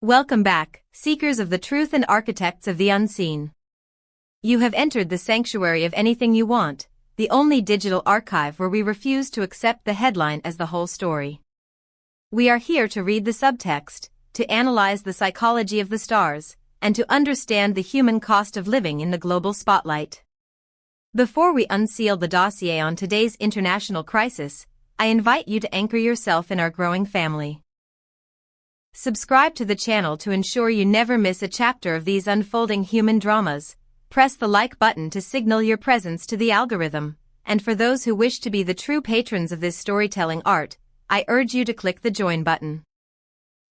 Welcome back, seekers of the truth and architects of the unseen. You have entered the sanctuary of anything you want, the only digital archive where we refuse to accept the headline as the whole story. We are here to read the subtext, to analyze the psychology of the stars, and to understand the human cost of living in the global spotlight. Before we unseal the dossier on today's international crisis, I invite you to anchor yourself in our growing family. Subscribe to the channel to ensure you never miss a chapter of these unfolding human dramas. Press the like button to signal your presence to the algorithm, and for those who wish to be the true patrons of this storytelling art, I urge you to click the join button.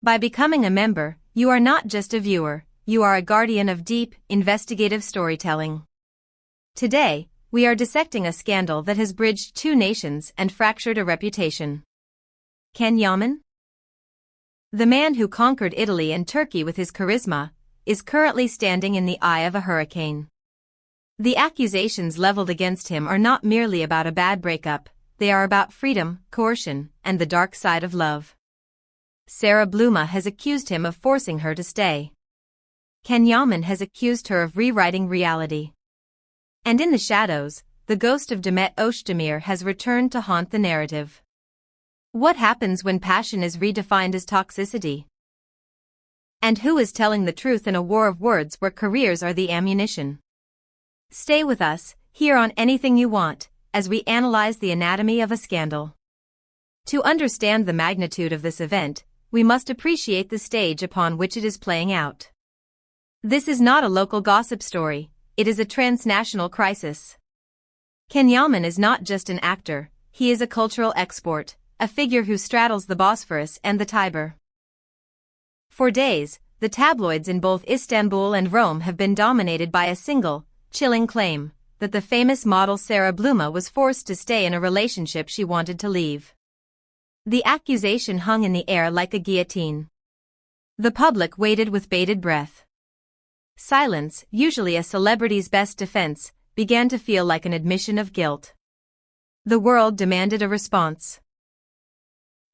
By becoming a member, you are not just a viewer, you are a guardian of deep, investigative storytelling. Today, we are dissecting a scandal that has bridged two nations and fractured a reputation. Can Yaman? The man who conquered Italy and Turkey with his charisma is currently standing in the eye of a hurricane. The accusations leveled against him are not merely about a bad breakup, they are about freedom, coercion, and the dark side of love. Sara Bluma has accused him of forcing her to stay. Can Yaman has accused her of rewriting reality. And in the shadows, the ghost of Demet Özdemir has returned to haunt the narrative. What happens when passion is redefined as toxicity? And who is telling the truth in a war of words where careers are the ammunition? Stay with us, here on Anything You Want, as we analyze the anatomy of a scandal. To understand the magnitude of this event, we must appreciate the stage upon which it is playing out. This is not a local gossip story, it is a transnational crisis. Can Yaman is not just an actor, he is a cultural export, a figure who straddles the Bosphorus and the Tiber. For days, the tabloids in both Istanbul and Rome have been dominated by a single, chilling claim, that the famous model Sara Bluma was forced to stay in a relationship she wanted to leave. The accusation hung in the air like a guillotine. The public waited with bated breath. Silence, usually a celebrity's best defense, began to feel like an admission of guilt. The world demanded a response.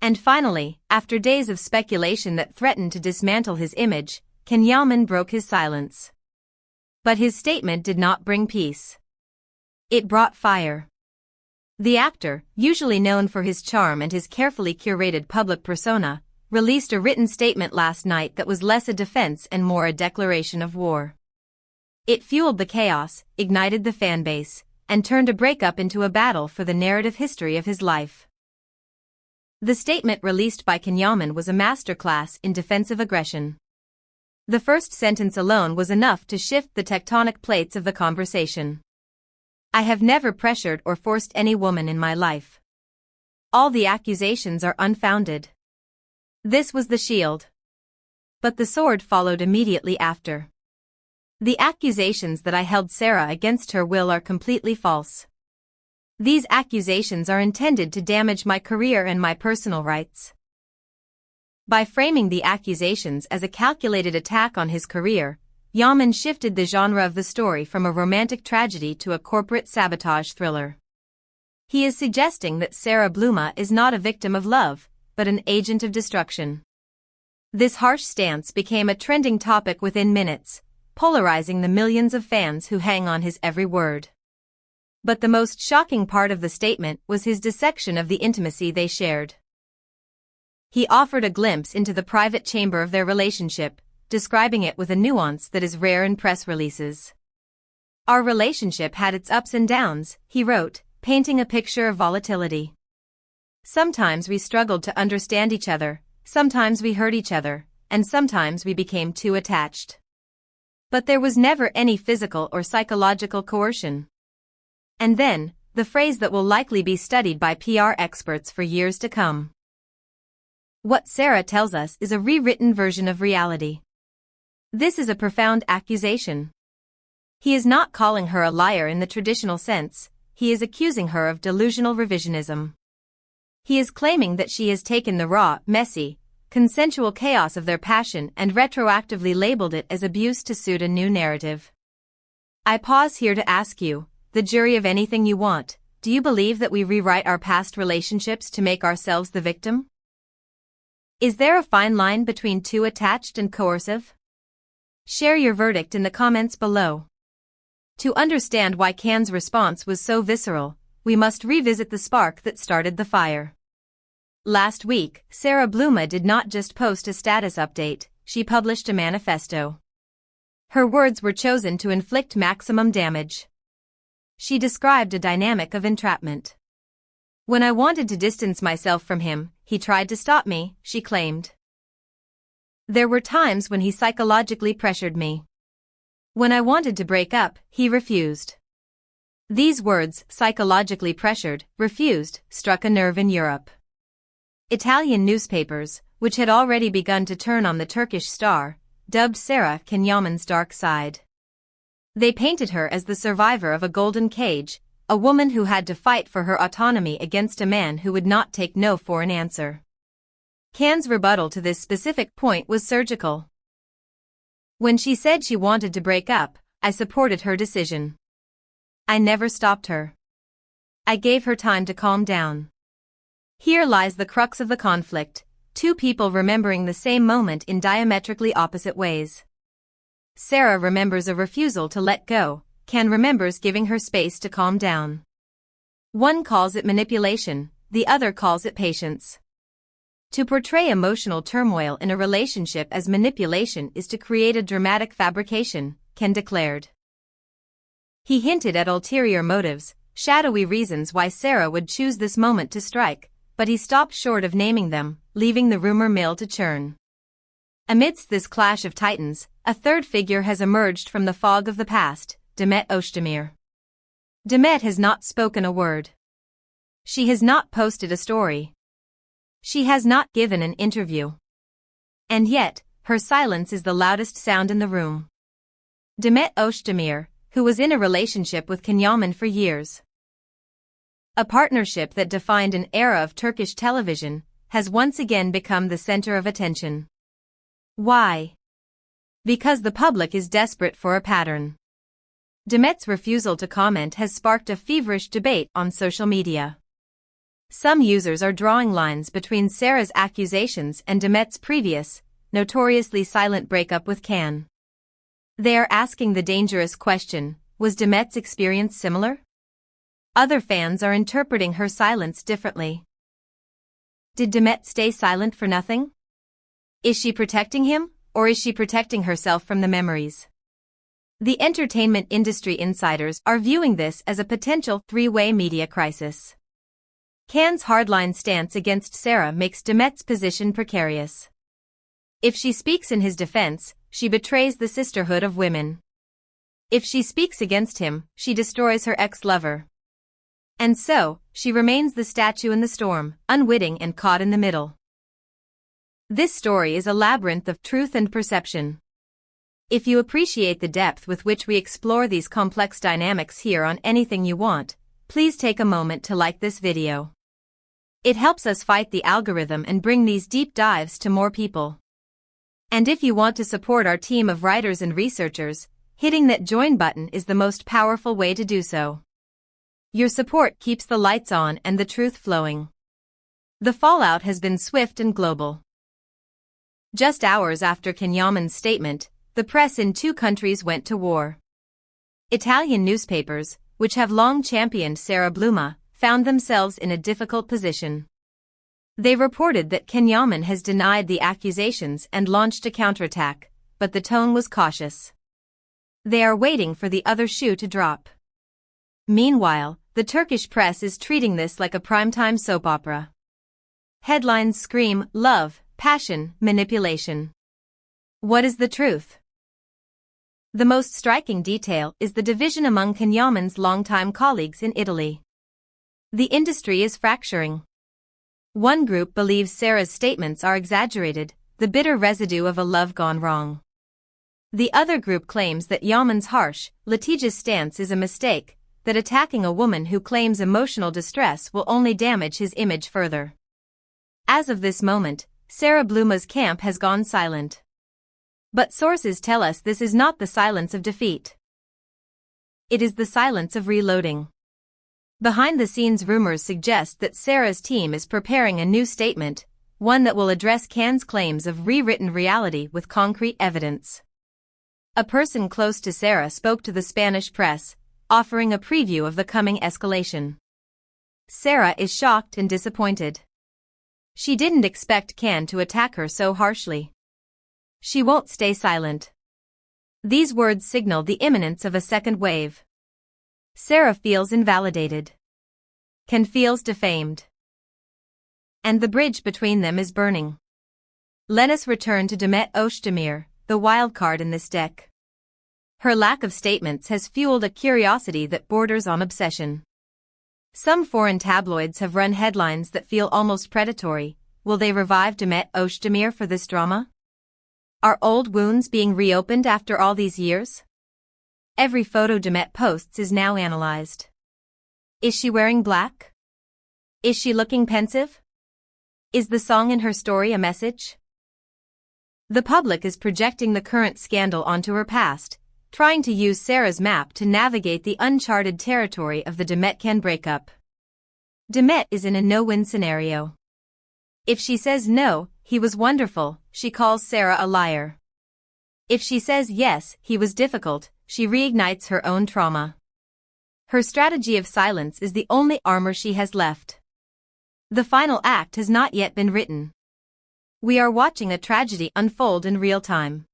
And finally, after days of speculation that threatened to dismantle his image, Can Yaman broke his silence. But his statement did not bring peace. It brought fire. The actor, usually known for his charm and his carefully curated public persona, released a written statement last night that was less a defense and more a declaration of war. It fueled the chaos, ignited the fanbase, and turned a breakup into a battle for the narrative history of his life. The statement released by Can Yaman was a masterclass in defensive aggression. The first sentence alone was enough to shift the tectonic plates of the conversation. I have never pressured or forced any woman in my life. All the accusations are unfounded. This was the shield. But the sword followed immediately after. The accusations that I held Sara against her will are completely false. These accusations are intended to damage my career and my personal rights. By framing the accusations as a calculated attack on his career, Yaman shifted the genre of the story from a romantic tragedy to a corporate sabotage thriller. He is suggesting that Sara Bluma is not a victim of love, but an agent of destruction. This harsh stance became a trending topic within minutes, polarizing the millions of fans who hang on his every word. But the most shocking part of the statement was his dissection of the intimacy they shared. He offered a glimpse into the private chamber of their relationship, describing it with a nuance that is rare in press releases. Our relationship had its ups and downs, he wrote, painting a picture of volatility. Sometimes we struggled to understand each other, sometimes we hurt each other, and sometimes we became too attached. But there was never any physical or psychological coercion. And then, the phrase that will likely be studied by PR experts for years to come. What Sara tells us is a rewritten version of reality. This is a profound accusation. He is not calling her a liar in the traditional sense, he is accusing her of delusional revisionism. He is claiming that she has taken the raw, messy, consensual chaos of their passion and retroactively labeled it as abuse to suit a new narrative. I pause here to ask you, the jury of Anything You Want, do you believe that we rewrite our past relationships to make ourselves the victim? Is there a fine line between too attached and coercive? Share your verdict in the comments below. To understand why Can's response was so visceral, we must revisit the spark that started the fire. Last week, Sara Bluma did not just post a status update, she published a manifesto. Her words were chosen to inflict maximum damage. She described a dynamic of entrapment. When I wanted to distance myself from him, he tried to stop me, she claimed. There were times when he psychologically pressured me. When I wanted to break up, he refused. These words, psychologically pressured, refused, struck a nerve in Europe. Italian newspapers, which had already begun to turn on the Turkish star, dubbed Sara Yaman's dark side. They painted her as the survivor of a golden cage, a woman who had to fight for her autonomy against a man who would not take no for an answer. Can's rebuttal to this specific point was surgical. When she said she wanted to break up, I supported her decision. I never stopped her. I gave her time to calm down. Here lies the crux of the conflict, two people remembering the same moment in diametrically opposite ways. Sara remembers a refusal to let go, Can remembers giving her space to calm down. One calls it manipulation, the other calls it patience. To portray emotional turmoil in a relationship as manipulation is to create a dramatic fabrication, Can declared. He hinted at ulterior motives, shadowy reasons why Sara would choose this moment to strike, but he stopped short of naming them, leaving the rumor mill to churn. Amidst this clash of titans, a third figure has emerged from the fog of the past, Demet Özdemir. Demet has not spoken a word. She has not posted a story. She has not given an interview. And yet, her silence is the loudest sound in the room. Demet Özdemir, who was in a relationship with Yaman for years. A partnership that defined an era of Turkish television, has once again become the center of attention. Why? Because the public is desperate for a pattern. Demet's refusal to comment has sparked a feverish debate on social media. Some users are drawing lines between Sara's accusations and Demet's previous, notoriously silent breakup with Can. They are asking the dangerous question, was Demet's experience similar? Other fans are interpreting her silence differently. Did Demet stay silent for nothing? Is she protecting him, or is she protecting herself from the memories? The entertainment industry insiders are viewing this as a potential three-way media crisis. Can's hardline stance against Sara makes Demet's position precarious. If she speaks in his defense, she betrays the sisterhood of women. If she speaks against him, she destroys her ex-lover. And so, she remains the statue in the storm, unwitting and caught in the middle. This story is a labyrinth of truth and perception. If you appreciate the depth with which we explore these complex dynamics here on Anything You Want, please take a moment to like this video. It helps us fight the algorithm and bring these deep dives to more people. And if you want to support our team of writers and researchers, hitting that join button is the most powerful way to do so. Your support keeps the lights on and the truth flowing. The fallout has been swift and global. Just hours after Yaman's statement, the press in two countries went to war. Italian newspapers, which have long championed Sara Bluma, found themselves in a difficult position. They reported that Yaman has denied the accusations and launched a counterattack, but the tone was cautious. They are waiting for the other shoe to drop. Meanwhile, the Turkish press is treating this like a primetime soap opera. Headlines scream, love, passion, manipulation. What is the truth? The most striking detail is the division among Yaman's longtime colleagues in Italy. The industry is fracturing. One group believes Sara's statements are exaggerated, the bitter residue of a love gone wrong. The other group claims that Yaman's harsh, litigious stance is a mistake, that attacking a woman who claims emotional distress will only damage his image further. As of this moment, Sara Bluma's camp has gone silent. But sources tell us this is not the silence of defeat. It is the silence of reloading. Behind-the-scenes rumors suggest that Sara's team is preparing a new statement, one that will address Cannes' claims of rewritten reality with concrete evidence. A person close to Sara spoke to the Spanish press, offering a preview of the coming escalation. Sara is shocked and disappointed. She didn't expect Cannes to attack her so harshly. She won't stay silent. These words signal the imminence of a second wave. Sara feels invalidated. Cannes feels defamed. And the bridge between them is burning. Let us return to Demet Özdemir, the wild card in this deck. Her lack of statements has fueled a curiosity that borders on obsession. Some foreign tabloids have run headlines that feel almost predatory. Will they revive Demet Özdemir for this drama? Are old wounds being reopened after all these years? Every photo Demet posts is now analyzed. Is she wearing black? Is she looking pensive? Is the song in her story a message? The public is projecting the current scandal onto her past, trying to use Sara's map to navigate the uncharted territory of the Demet-Cannes breakup. Demet is in a no-win scenario. If she says no, he was wonderful, she calls Sara a liar. If she says yes, he was difficult, she reignites her own trauma. Her strategy of silence is the only armor she has left. The final act has not yet been written. We are watching a tragedy unfold in real time.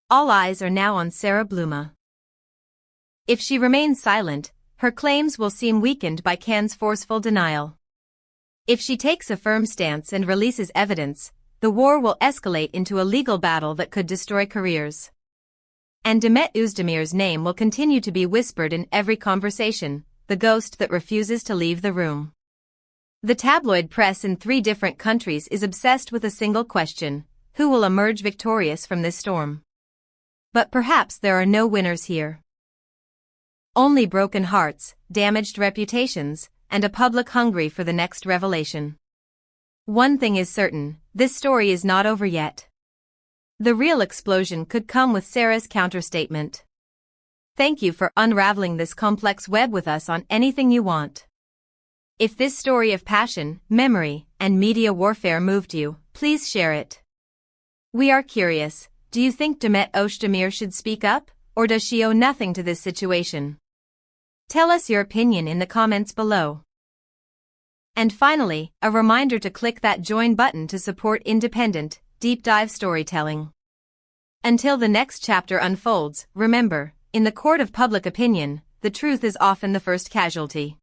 All eyes are now on Sara Bluma. If she remains silent, her claims will seem weakened by Cannes' forceful denial. If she takes a firm stance and releases evidence, the war will escalate into a legal battle that could destroy careers. And Demet Özdemir's name will continue to be whispered in every conversation, the ghost that refuses to leave the room. The tabloid press in 3 different countries is obsessed with a single question: who will emerge victorious from this storm? But perhaps there are no winners here. Only broken hearts, damaged reputations, and a public hungry for the next revelation. One thing is certain, this story is not over yet. The real explosion could come with Sara's counterstatement. Thank you for unraveling this complex web with us on Anything You Want. If this story of passion, memory, and media warfare moved you, please share it. We are curious, do you think Demet Özdemir should speak up, or does she owe nothing to this situation? Tell us your opinion in the comments below. And finally, a reminder to click that join button to support independent, deep dive storytelling. Until the next chapter unfolds, remember, in the court of public opinion, the truth is often the first casualty.